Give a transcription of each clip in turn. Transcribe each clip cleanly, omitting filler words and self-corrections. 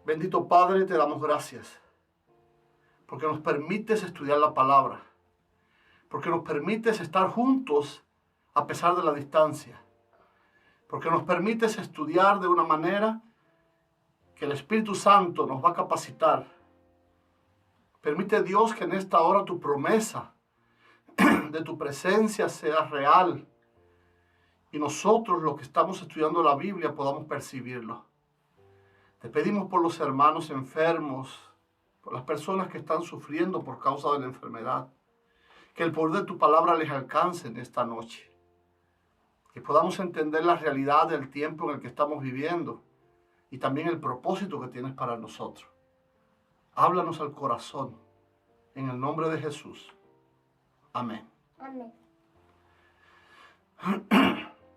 Bendito Padre, te damos gracias porque nos permites estudiar la palabra, porque nos permites estar juntos a pesar de la distancia, porque nos permites estudiar de una manera que el Espíritu Santo nos va a capacitar. Permite, Dios, que en esta hora tu promesa de tu presencia sea real y nosotros, los que estamos estudiando la Biblia, podamos percibirlo. Te pedimos por los hermanos enfermos, por las personas que están sufriendo por causa de la enfermedad, que el poder de tu palabra les alcance en esta noche, que podamos entender la realidad del tiempo en el que estamos viviendo y también el propósito que tienes para nosotros. Háblanos al corazón, en el nombre de Jesús. Amén. Amén.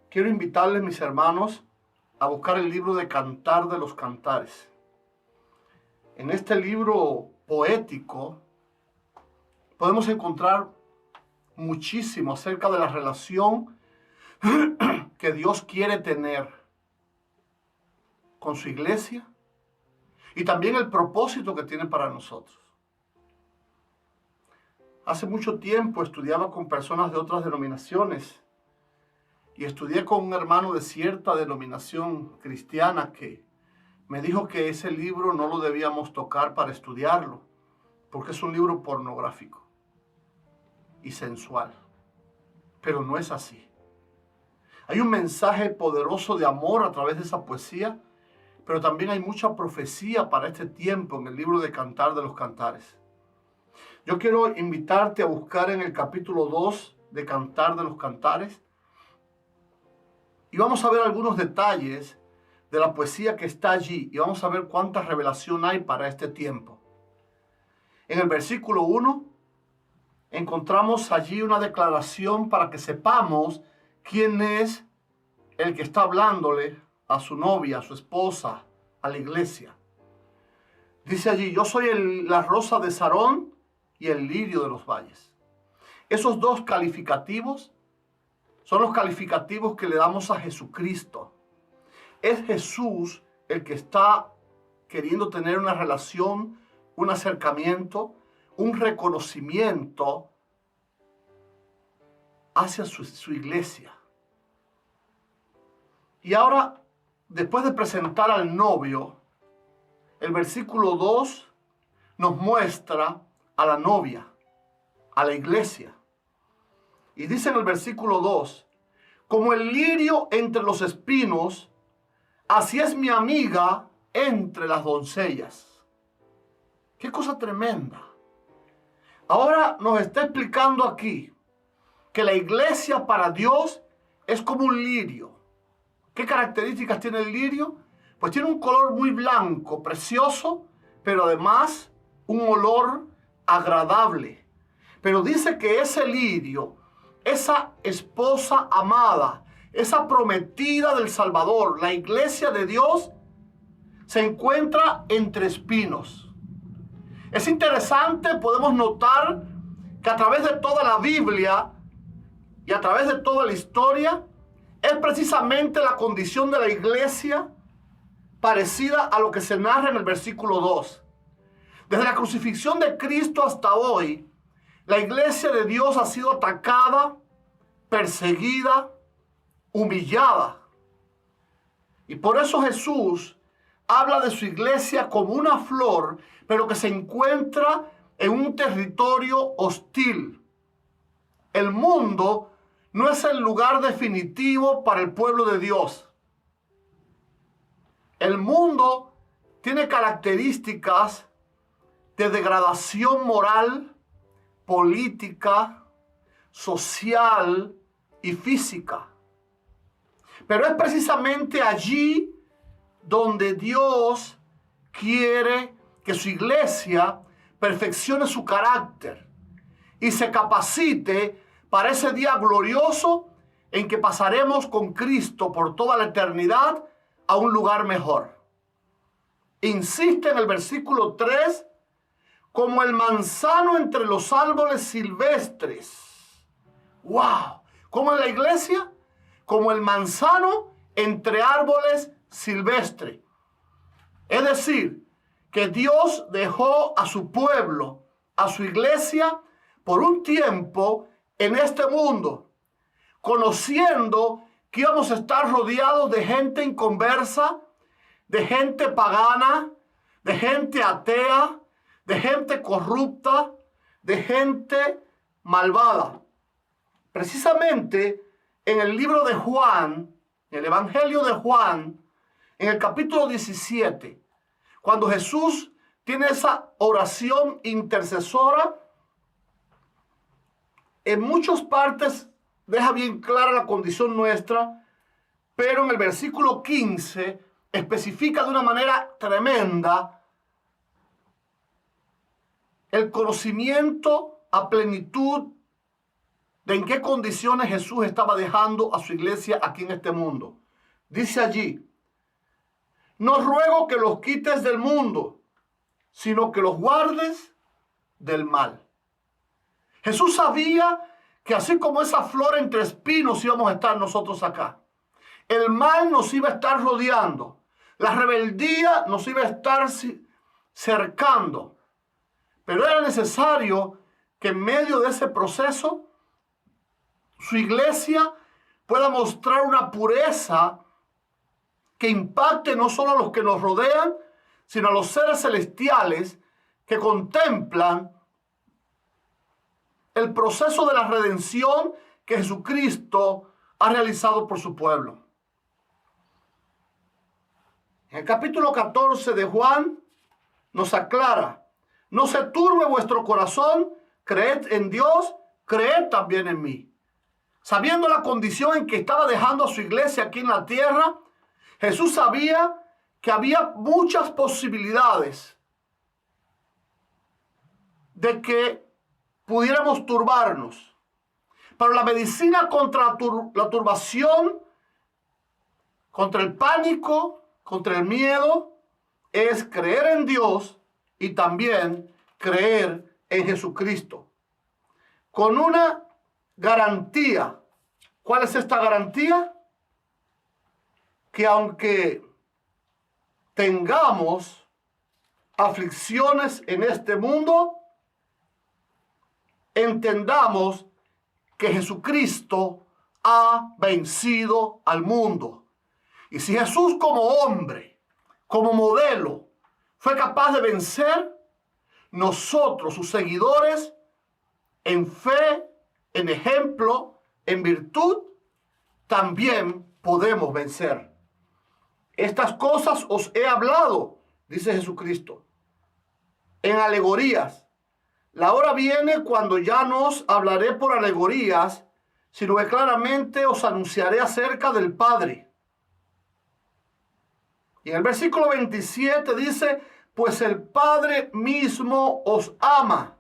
Quiero invitarles, mis hermanos, a buscar el libro de Cantar de los Cantares. En este libro poético podemos encontrar muchísimo acerca de la relación que Dios quiere tener con su iglesia y también el propósito que tiene para nosotros. Hace mucho tiempo estudiaba con personas de otras denominaciones y estudié con un hermano de cierta denominación cristiana que me dijo que ese libro no lo debíamos tocar para estudiarlo, porque es un libro pornográfico y sensual. Pero no es así. Hay un mensaje poderoso de amor a través de esa poesía, pero también hay mucha profecía para este tiempo en el libro de Cantar de los Cantares. Yo quiero invitarte a buscar en el capítulo 2 de Cantar de los Cantares y vamos a ver algunos detalles de la poesía que está allí y vamos a ver cuánta revelación hay para este tiempo. En el versículo 1 encontramos allí una declaración para que sepamos quién es el que está hablándole a su novia, a su esposa, a la iglesia. Dice allí: yo soy la rosa de Sarón y el lirio de los valles. Esos dos calificativos son los calificativos que le damos a Jesucristo. Es Jesús el que está queriendo tener una relación, un acercamiento, un reconocimiento hacia su iglesia. Y ahora, después de presentar al novio, el versículo 2 nos muestra a la novia, a la iglesia. Y dice en el versículo 2, como el lirio entre los espinos, así es mi amiga entre las doncellas. ¡Qué cosa tremenda! Ahora nos está explicando aquí que la iglesia para Dios es como un lirio. ¿Qué características tiene el lirio? Pues tiene un color muy blanco, precioso, pero además un olor agradable. Pero dice que ese lirio, esa esposa amada, esa prometida del Salvador, la iglesia de Dios, se encuentra entre espinos. Es interesante, podemos notar que a través de toda la Biblia y a través de toda la historia, es precisamente la condición de la iglesia parecida a lo que se narra en el versículo 2. Desde la crucifixión de Cristo hasta hoy, la iglesia de Dios ha sido atacada, perseguida, humillada. Y por eso Jesús habla de su iglesia como una flor, pero que se encuentra en un territorio hostil. El mundo no es el lugar definitivo para el pueblo de Dios. El mundo tiene características de degradación moral, política, social y física. Pero es precisamente allí donde Dios quiere que su iglesia perfeccione su carácter y se capacite para ese día glorioso en que pasaremos con Cristo por toda la eternidad a un lugar mejor. Insiste en el versículo 3, como el manzano entre los árboles silvestres. ¡Wow! ¿Cómo en la iglesia? Como el manzano entre árboles silvestres. Es decir, que Dios dejó a su pueblo, a su iglesia, por un tiempo en este mundo, conociendo que íbamos a estar rodeados de gente inconversa, de gente pagana, de gente atea, de gente corrupta, de gente malvada. Precisamente en el libro de Juan, en el Evangelio de Juan, en el capítulo 17, cuando Jesús tiene esa oración intercesora, en muchas partes deja bien clara la condición nuestra, pero en el versículo 15 especifica de una manera tremenda el conocimiento a plenitud de en qué condiciones Jesús estaba dejando a su iglesia aquí en este mundo. Dice allí: no ruego que los quites del mundo, sino que los guardes del mal. Jesús sabía que así como esa flor entre espinos íbamos a estar nosotros acá. El mal nos iba a estar rodeando. La rebeldía nos iba a estar cercando. Pero era necesario que en medio de ese proceso su iglesia pueda mostrar una pureza que impacte no solo a los que nos rodean, sino a los seres celestiales que contemplan el proceso de la redención que Jesucristo ha realizado por su pueblo. En el capítulo 14 de Juan nos aclara: no se turbe vuestro corazón, creed en Dios, creed también en mí. Sabiendo la condición en que estaba dejando a su iglesia aquí en la tierra, Jesús sabía que había muchas posibilidades de que pudiéramos turbarnos. Pero la medicina contra la turbación, contra el pánico, contra el miedo, es creer en Dios y también creer en Jesucristo. Con una garantía. ¿Cuál es esta garantía? Que aunque tengamos aflicciones en este mundo, entendamos que Jesucristo ha vencido al mundo. Y si Jesús como hombre, como modelo, fue capaz de vencer, nosotros, sus seguidores, en fe, en ejemplo, en virtud, también podemos vencer. Estas cosas os he hablado, dice Jesucristo, en alegorías. La hora viene cuando ya no os hablaré por alegorías, sino que claramente os anunciaré acerca del Padre. Y en el versículo 27 dice: pues el Padre mismo os ama,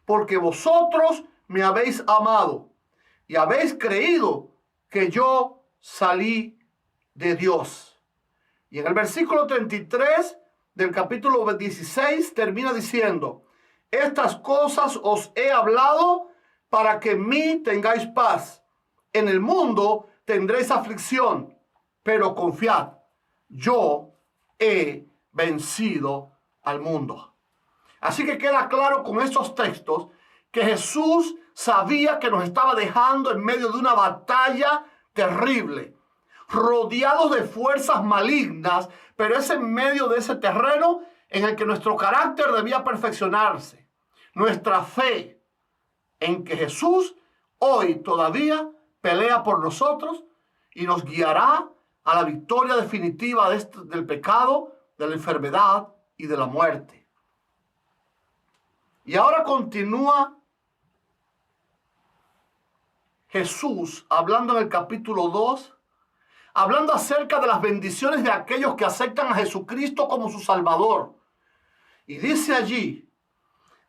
porque vosotros me habéis amado y habéis creído que yo salí de Dios. Y en el versículo 33 del capítulo 16 termina diciendo: estas cosas os he hablado para que en mí tengáis paz. En el mundo tendréis aflicción, pero confiad, yo he vencido al mundo. Así que queda claro con estos textos que Jesús sabía que nos estaba dejando en medio de una batalla terrible, rodeados de fuerzas malignas, pero es en medio de ese terreno en el que nuestro carácter debía perfeccionarse. Nuestra fe en que Jesús hoy todavía pelea por nosotros y nos guiará a la victoria definitiva del pecado, de la enfermedad y de la muerte. Y ahora continúa Jesús hablando en el capítulo 2, hablando acerca de las bendiciones de aquellos que aceptan a Jesucristo como su Salvador. Y dice allí: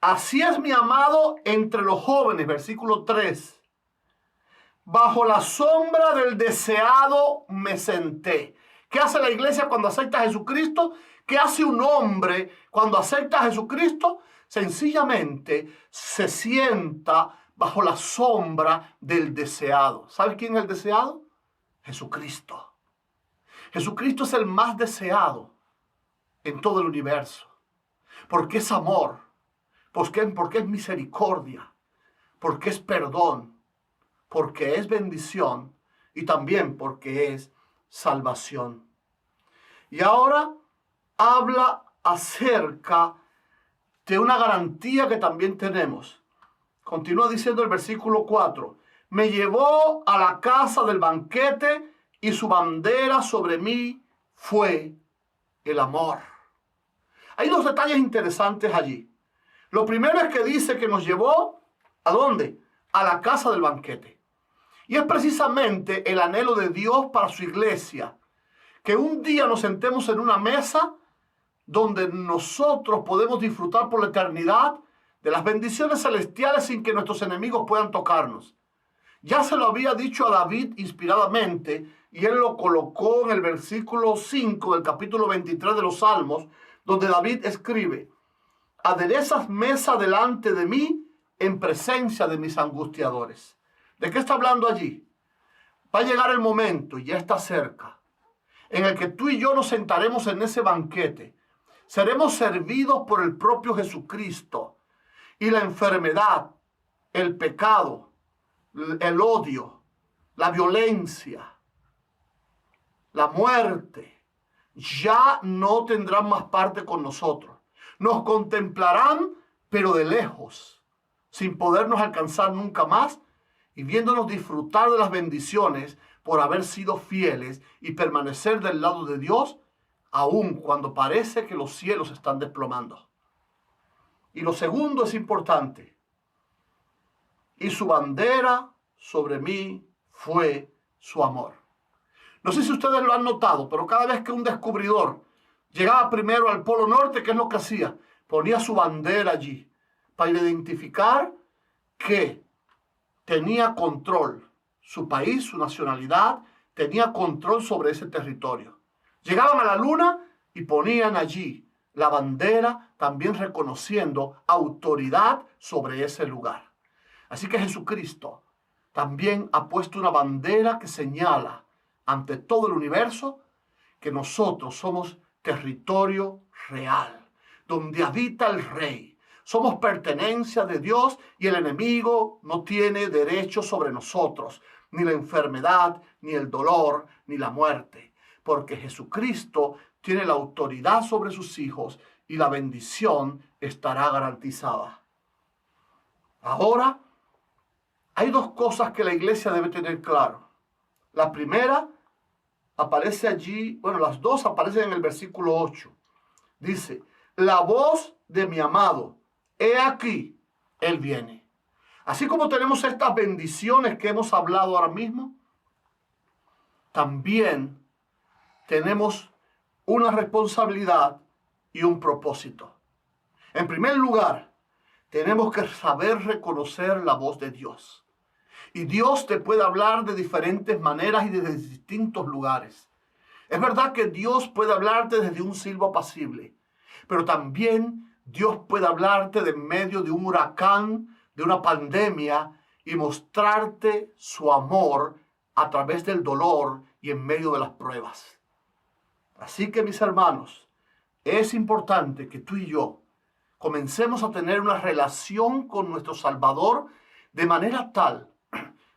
así es mi amado entre los jóvenes, versículo 3. Bajo la sombra del deseado me senté. ¿Qué hace la iglesia cuando acepta a Jesucristo? ¿Qué hace un hombre cuando acepta a Jesucristo? Sencillamente se sienta bajo la sombra del deseado. ¿Sabe quién es el deseado? Jesucristo. Jesucristo es el más deseado en todo el universo. porque es amor, porque es misericordia, porque es perdón, porque es bendición y también porque es salvación. Y ahora habla acerca de una garantía que también tenemos. Continúa diciendo el versículo 4. Me llevó a la casa del banquete y su bandera sobre mí fue el amor. Hay dos detalles interesantes allí. Lo primero es que dice que nos llevó, ¿a dónde? A la casa del banquete. Y es precisamente el anhelo de Dios para su iglesia, que un día nos sentemos en una mesa donde nosotros podemos disfrutar por la eternidad de las bendiciones celestiales sin que nuestros enemigos puedan tocarnos. Ya se lo había dicho a David inspiradamente, y él lo colocó en el versículo 5 del capítulo 23 de los Salmos, donde David escribe: aderezas mesa delante de mí en presencia de mis angustiadores. ¿De qué está hablando allí? Va a llegar el momento, y ya está cerca, en el que tú y yo nos sentaremos en ese banquete. Seremos servidos por el propio Jesucristo. Y la enfermedad, el pecado, el odio, la violencia, la muerte, ya no tendrán más parte con nosotros. Nos contemplarán, pero de lejos, sin podernos alcanzar nunca más, y viéndonos disfrutar de las bendiciones por haber sido fieles y permanecer del lado de Dios, aun cuando parece que los cielos están desplomando. Y lo segundo es importante. Y su bandera sobre mí fue su amor. No sé si ustedes lo han notado, pero cada vez que un descubridor llegaba primero al Polo Norte, ¿qué es lo que hacía? Ponía su bandera allí para identificar que tenía control. Su país, su nacionalidad, tenía control sobre ese territorio. Llegaban a la luna y ponían allí la bandera, también reconociendo autoridad sobre ese lugar. Así que Jesucristo también ha puesto una bandera que señala ante todo el universo que nosotros somos territorio real, donde habita el Rey. Somos pertenencia de Dios y el enemigo no tiene derecho sobre nosotros, ni la enfermedad, ni el dolor, ni la muerte, porque Jesucristo tiene la autoridad sobre sus hijos y la bendición estará garantizada. Ahora, hay dos cosas que la iglesia debe tener claro. La primera aparece allí, bueno, las dos aparecen en el versículo 8. Dice: la voz de mi amado, he aquí, él viene. Así como tenemos estas bendiciones que hemos hablado ahora mismo, también tenemos una responsabilidad y un propósito. En primer lugar, tenemos que saber reconocer la voz de Dios. Y Dios te puede hablar de diferentes maneras y desde distintos lugares. Es verdad que Dios puede hablarte desde un silbo apacible, pero también Dios puede hablarte de en medio de un huracán, de una pandemia, y mostrarte su amor a través del dolor y en medio de las pruebas. Así que, mis hermanos, es importante que tú y yo comencemos a tener una relación con nuestro Salvador de manera tal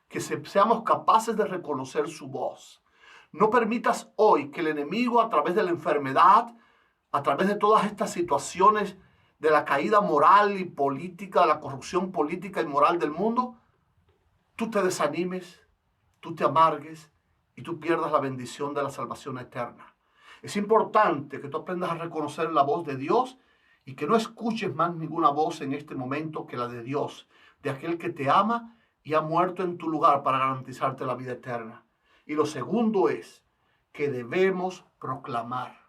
que seamos capaces de reconocer su voz. No permitas hoy que el enemigo, a través de la enfermedad, a través de todas estas situaciones de la caída moral y política, de la corrupción política y moral del mundo, tú te desanimes, tú te amargues y tú pierdas la bendición de la salvación eterna. Es importante que tú aprendas a reconocer la voz de Dios y que no escuches más ninguna voz en este momento que la de Dios, de aquel que te ama y ha muerto en tu lugar para garantizarte la vida eterna. Y lo segundo es que debemos proclamar.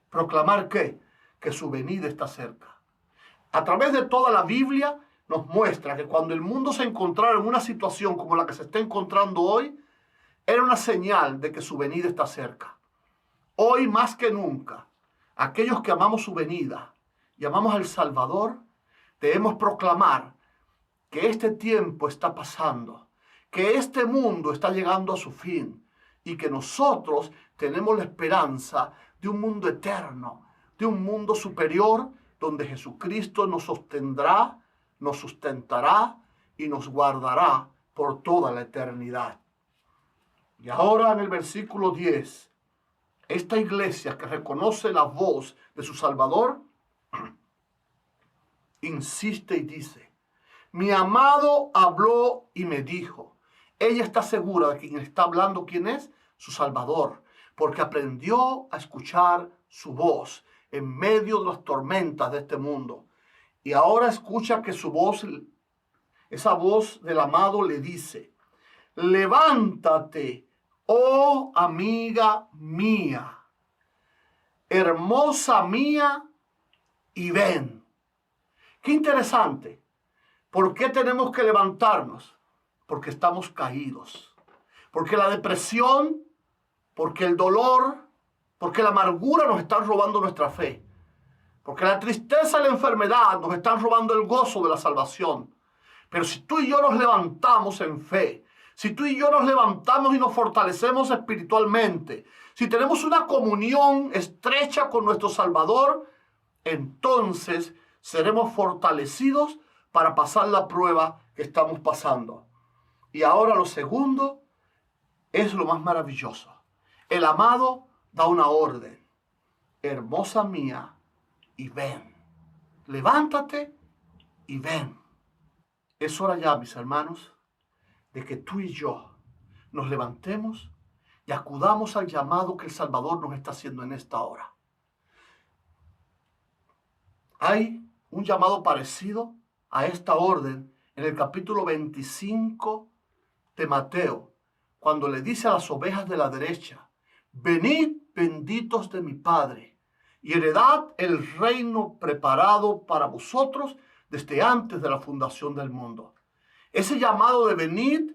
¿Proclamar qué? Que su venida está cerca. A través de toda la Biblia nos muestra que cuando el mundo se encontrara en una situación como la que se está encontrando hoy, era una señal de que su venida está cerca. Hoy más que nunca, aquellos que amamos su venida y amamos al Salvador, debemos proclamar que este tiempo está pasando, que este mundo está llegando a su fin y que nosotros tenemos la esperanza de un mundo eterno, de un mundo superior donde Jesucristo nos sostendrá, nos sustentará y nos guardará por toda la eternidad. Y ahora en el versículo 10, esta iglesia que reconoce la voz de su Salvador, insiste y dice: mi amado habló y me dijo. Ella está segura de que quien está hablando, ¿quién es? Su Salvador, porque aprendió a escuchar su voz en medio de las tormentas de este mundo. Y ahora escucha que su voz, esa voz del amado, le dice: levántate, oh amiga mía, hermosa mía, y ven. Qué interesante. ¿Por qué tenemos que levantarnos? Porque estamos caídos. Porque la depresión, porque el dolor, porque la amargura nos están robando nuestra fe. Porque la tristeza y la enfermedad nos están robando el gozo de la salvación. Pero si tú y yo nos levantamos en fe, si tú y yo nos levantamos y nos fortalecemos espiritualmente, si tenemos una comunión estrecha con nuestro Salvador, entonces seremos fortalecidos para pasar la prueba que estamos pasando. Y ahora lo segundo es lo más maravilloso. El amado da una orden: hermosa mía, y ven. Levántate y ven. Es hora ya, mis hermanos, de que tú y yo nos levantemos y acudamos al llamado que el Salvador nos está haciendo en esta hora. Hay un llamado parecido a esta orden en el capítulo 25 de Mateo, cuando le dice a las ovejas de la derecha: venid, benditos de mi Padre, y heredad el reino preparado para vosotros desde antes de la fundación del mundo. Ese llamado de venid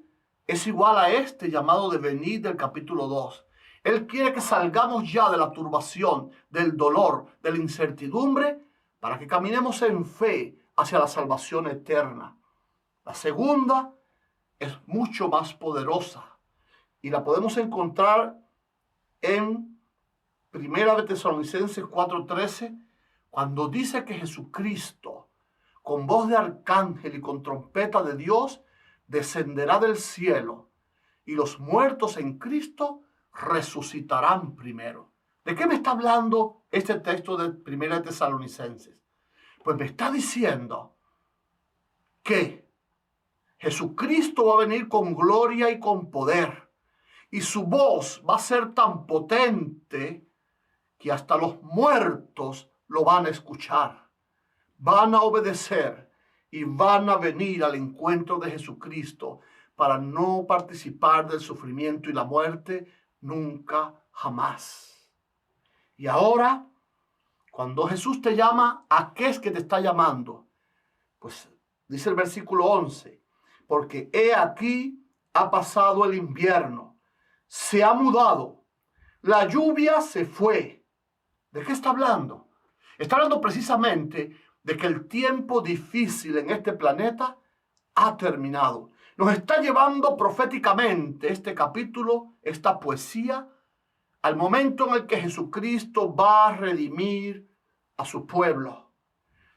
es igual a este llamado de venid del capítulo 2. Él quiere que salgamos ya de la turbación, del dolor, de la incertidumbre, para que caminemos en fe hacia la salvación eterna. La segunda es mucho más poderosa y la podemos encontrar en 1 de Tesalonicenses 4:13, cuando dice que Jesucristo, con voz de arcángel y con trompeta de Dios, descenderá del cielo y los muertos en Cristo resucitarán primero. ¿De qué me está hablando este texto de 1 de Tesalonicenses? Pues me está diciendo que Jesucristo va a venir con gloria y con poder, y su voz va a ser tan potente que hasta los muertos lo van a escuchar, van a obedecer y van a venir al encuentro de Jesucristo para no participar del sufrimiento y la muerte nunca jamás. Y ahora, cuando Jesús te llama, ¿a qué es que te está llamando? Pues dice el versículo 11, porque he aquí ha pasado el invierno, se ha mudado, la lluvia se fue. ¿De qué está hablando? Está hablando precisamente de que el tiempo difícil en este planeta ha terminado. Nos está llevando proféticamente este capítulo, esta poesía, al momento en el que Jesucristo va a redimir a su pueblo,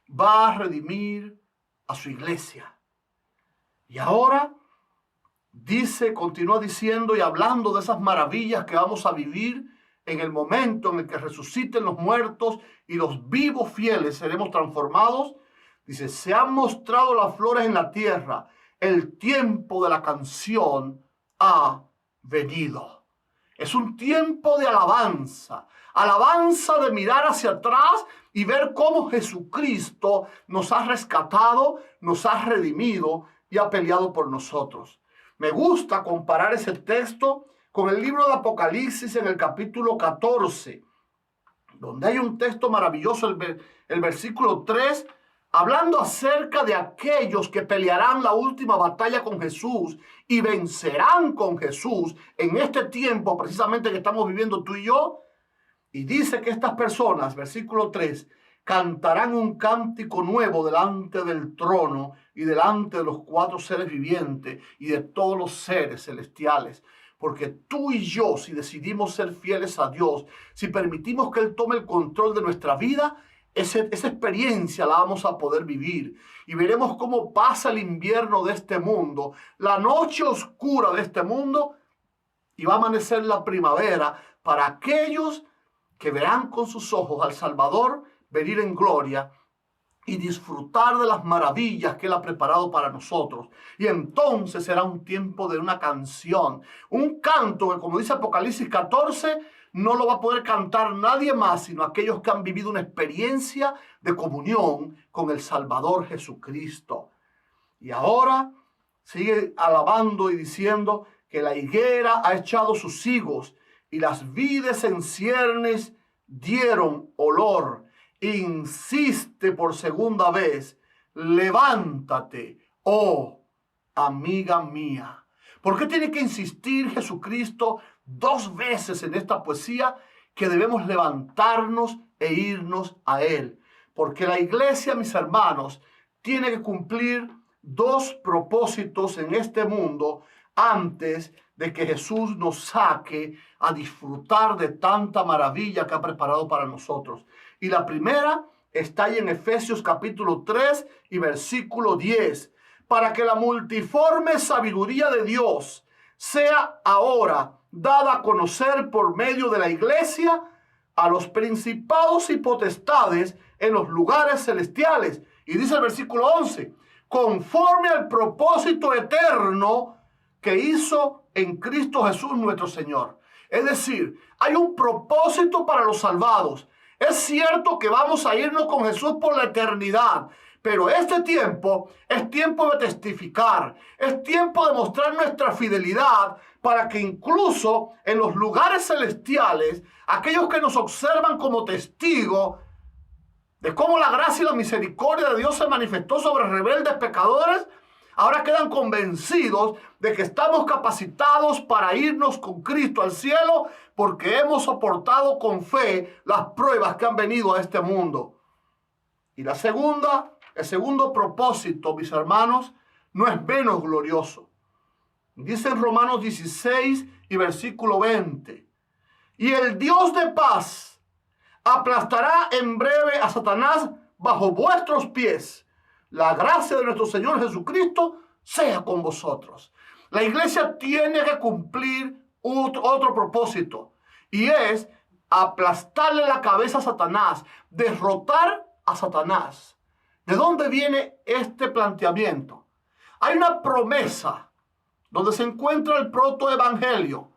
va a redimir a su iglesia. Y ahora dice, continúa diciendo y hablando de esas maravillas que vamos a vivir en el momento en el que resuciten los muertos y los vivos fieles seremos transformados. Dice, se han mostrado las flores en la tierra, el tiempo de la canción ha venido. Es un tiempo de alabanza, alabanza de mirar hacia atrás y ver cómo Jesucristo nos ha rescatado, nos ha redimido y ha peleado por nosotros. Me gusta comparar ese texto con el libro de Apocalipsis en el capítulo 14, donde hay un texto maravilloso, el versículo 3, hablando acerca de aquellos que pelearán la última batalla con Jesús y vencerán con Jesús en este tiempo precisamente que estamos viviendo tú y yo. Y dice que estas personas, versículo 3, cantarán un cántico nuevo delante del trono y delante de los 4 seres vivientes y de todos los seres celestiales. Porque tú y yo, si decidimos ser fieles a Dios, si permitimos que Él tome el control de nuestra vida, esa experiencia la vamos a poder vivir y veremos cómo pasa el invierno de este mundo, la noche oscura de este mundo, y va a amanecer la primavera para aquellos que verán con sus ojos al Salvador venir en gloria y disfrutar de las maravillas que Él ha preparado para nosotros. Y entonces será un tiempo de una canción, un canto que, como dice Apocalipsis 14, no lo va a poder cantar nadie más, sino aquellos que han vivido una experiencia de comunión con el Salvador Jesucristo. Y ahora sigue alabando y diciendo que la higuera ha echado sus higos y las vides en ciernes dieron olor. Insiste por segunda vez: levántate, oh amiga mía. ¿Por qué tiene que insistir Jesucristo 2 veces en esta poesía que debemos levantarnos e irnos a Él? Porque la iglesia, mis hermanos, tiene que cumplir 2 propósitos en este mundo antes de que Jesús nos saque a disfrutar de tanta maravilla que ha preparado para nosotros. Y la primera está ahí en Efesios capítulo 3 y versículo 10. Para que la multiforme sabiduría de Dios sea ahora dada a conocer por medio de la iglesia a los principados y potestades en los lugares celestiales. Y dice el versículo 11, conforme al propósito eterno que hizo en Cristo Jesús nuestro Señor. Es decir, hay un propósito para los salvados. Es cierto que vamos a irnos con Jesús por la eternidad, pero este tiempo es tiempo de testificar, es tiempo de mostrar nuestra fidelidad para que incluso en los lugares celestiales, aquellos que nos observan como testigos de cómo la gracia y la misericordia de Dios se manifestó sobre rebeldes pecadores, ahora quedan convencidos de que estamos capacitados para irnos con Cristo al cielo porque hemos soportado con fe las pruebas que han venido a este mundo. Y el segundo propósito, mis hermanos, no es menos glorioso. Dice en Romanos 16 y versículo 20, y el Dios de paz aplastará en breve a Satanás bajo vuestros pies. La gracia de nuestro Señor Jesucristo sea con vosotros. La iglesia tiene que cumplir otro propósito, y es aplastarle la cabeza a Satanás, derrotar a Satanás. ¿De dónde viene este planteamiento? Hay una promesa donde se encuentra el protoevangelio,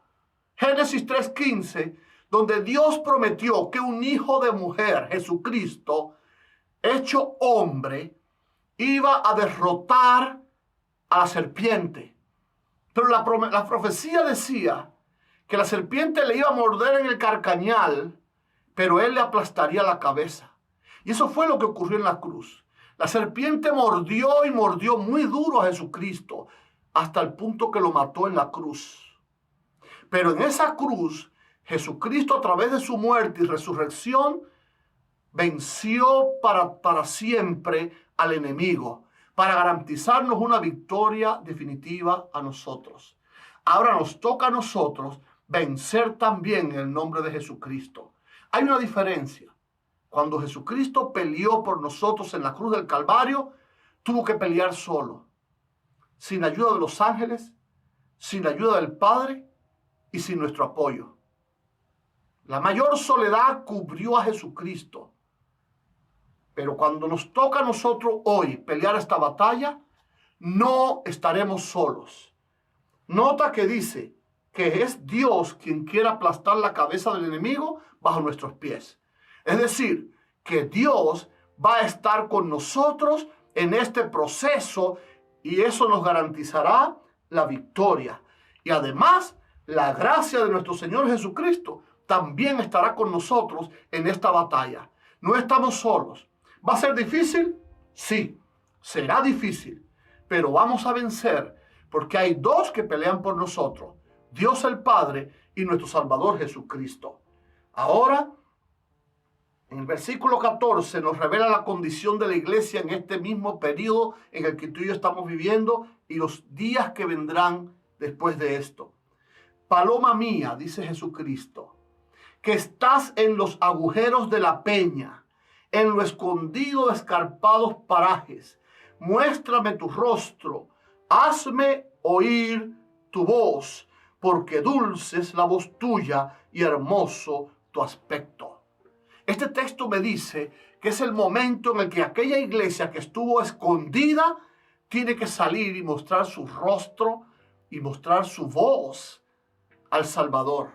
Génesis 3:15, donde Dios prometió que un hijo de mujer, Jesucristo, hecho hombre, iba a derrotar a la serpiente. Pero la profecía decía que la serpiente le iba a morder en el carcañal, pero él le aplastaría la cabeza. Y eso fue lo que ocurrió en la cruz. La serpiente mordió y mordió muy duro a Jesucristo, hasta el punto que lo mató en la cruz. Pero en esa cruz, Jesucristo, a través de su muerte y resurrección, venció para siempre al enemigo, para garantizarnos una victoria definitiva a nosotros. Ahora nos toca a nosotros vencer también en el nombre de Jesucristo. Hay una diferencia. Cuando Jesucristo peleó por nosotros en la cruz del Calvario, tuvo que pelear solo, sin ayuda de los ángeles, sin ayuda del Padre y sin nuestro apoyo. La mayor soledad cubrió a Jesucristo. Pero cuando nos toca a nosotros hoy pelear esta batalla, no estaremos solos. Nota que dice que es Dios quien quiere aplastar la cabeza del enemigo bajo nuestros pies. Es decir, que Dios va a estar con nosotros en este proceso y eso nos garantizará la victoria. Y además, la gracia de nuestro Señor Jesucristo también estará con nosotros en esta batalla. No estamos solos. ¿Va a ser difícil? Sí, será difícil, pero vamos a vencer porque hay 2 que pelean por nosotros, Dios el Padre y nuestro Salvador Jesucristo. Ahora, en el versículo 14 nos revela la condición de la iglesia en este mismo periodo en el que tú y yo estamos viviendo y los días que vendrán después de esto. Paloma mía, dice Jesucristo, que estás en los agujeros de la peña, en lo escondido de escarpados parajes. Muéstrame tu rostro, hazme oír tu voz, porque dulce es la voz tuya y hermoso tu aspecto. Este texto me dice que es el momento en el que aquella iglesia que estuvo escondida tiene que salir y mostrar su rostro y mostrar su voz al Salvador.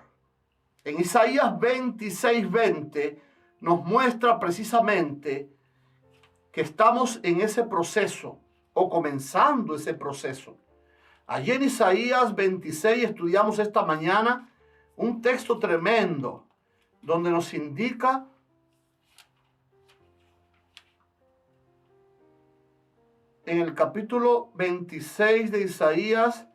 En Isaías 26:20 nos muestra precisamente que estamos en ese proceso o comenzando ese proceso. Allí en Isaías 26 estudiamos esta mañana un texto tremendo donde nos indica en el capítulo 26 de Isaías,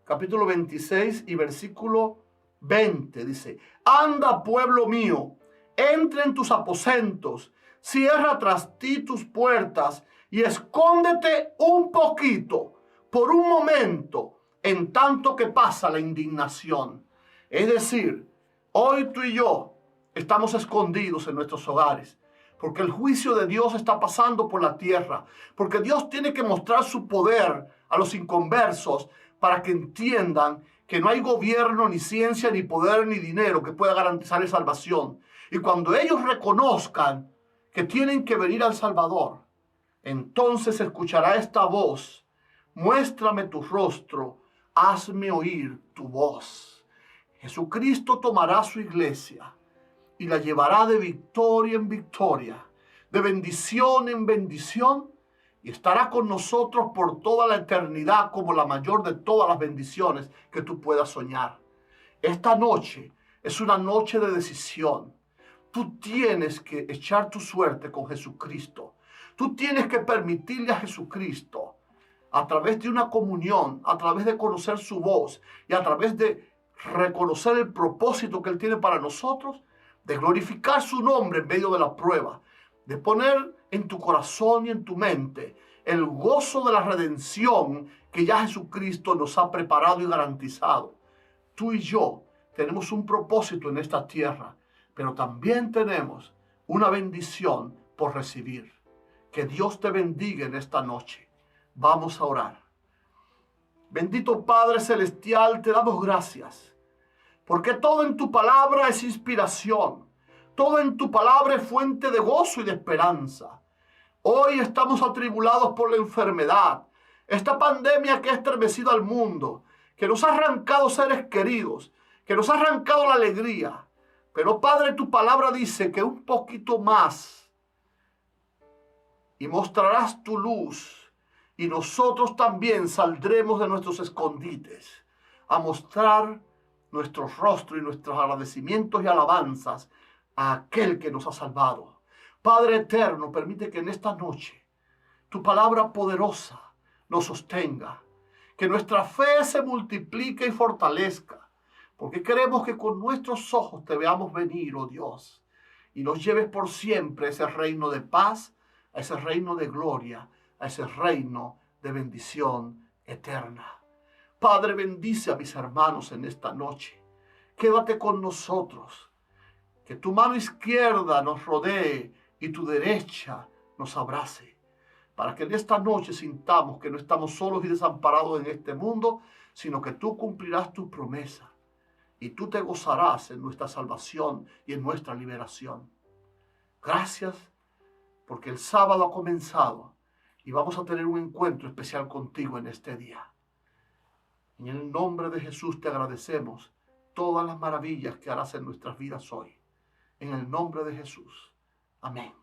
capítulo 26 y versículo 20, dice: anda, pueblo mío, entra en tus aposentos, cierra tras ti tus puertas y escóndete un poquito, por un momento, en tanto que pasa la indignación. Es decir, hoy tú y yo estamos escondidos en nuestros hogares, porque el juicio de Dios está pasando por la tierra, porque Dios tiene que mostrar su poder a los inconversos para que entiendan que no hay gobierno, ni ciencia, ni poder, ni dinero que pueda garantizarles salvación. Y cuando ellos reconozcan que tienen que venir al Salvador, entonces escuchará esta voz: muéstrame tu rostro, hazme oír tu voz. Jesucristo tomará su iglesia y la llevará de victoria en victoria, de bendición en bendición, y estará con nosotros por toda la eternidad como la mayor de todas las bendiciones que tú puedas soñar. Esta noche es una noche de decisión. Tú tienes que echar tu suerte con Jesucristo. Tú tienes que permitirle a Jesucristo, a través de una comunión, a través de conocer su voz y a través de reconocer el propósito que Él tiene para nosotros, de glorificar su nombre en medio de la prueba, de poner en tu corazón y en tu mente el gozo de la redención que ya Jesucristo nos ha preparado y garantizado. Tú y yo tenemos un propósito en esta tierra, pero también tenemos una bendición por recibir. Que Dios te bendiga en esta noche. Vamos a orar. Bendito Padre Celestial, te damos gracias, porque todo en tu palabra es inspiración. Todo en tu palabra es fuente de gozo y de esperanza. Hoy estamos atribulados por la enfermedad, esta pandemia que ha estremecido al mundo, que nos ha arrancado seres queridos, que nos ha arrancado la alegría. Pero Padre, tu palabra dice que un poquito más y mostrarás tu luz, y nosotros también saldremos de nuestros escondites a mostrar nuestro rostro y nuestros agradecimientos y alabanzas a aquel que nos ha salvado. Padre eterno, permite que en esta noche tu palabra poderosa nos sostenga, que nuestra fe se multiplique y fortalezca, porque queremos que con nuestros ojos te veamos venir, oh Dios, y nos lleves por siempre a ese reino de paz, a ese reino de gloria, a ese reino de bendición eterna. Padre, bendice a mis hermanos en esta noche. Quédate con nosotros. Que tu mano izquierda nos rodee y tu derecha nos abrace, para que en esta noche sintamos que no estamos solos y desamparados en este mundo, sino que tú cumplirás tu promesa y tú te gozarás en nuestra salvación y en nuestra liberación. Gracias, porque el sábado ha comenzado y vamos a tener un encuentro especial contigo en este día. En el nombre de Jesús te agradecemos todas las maravillas que harás en nuestras vidas hoy. En el nombre de Jesús. Amén.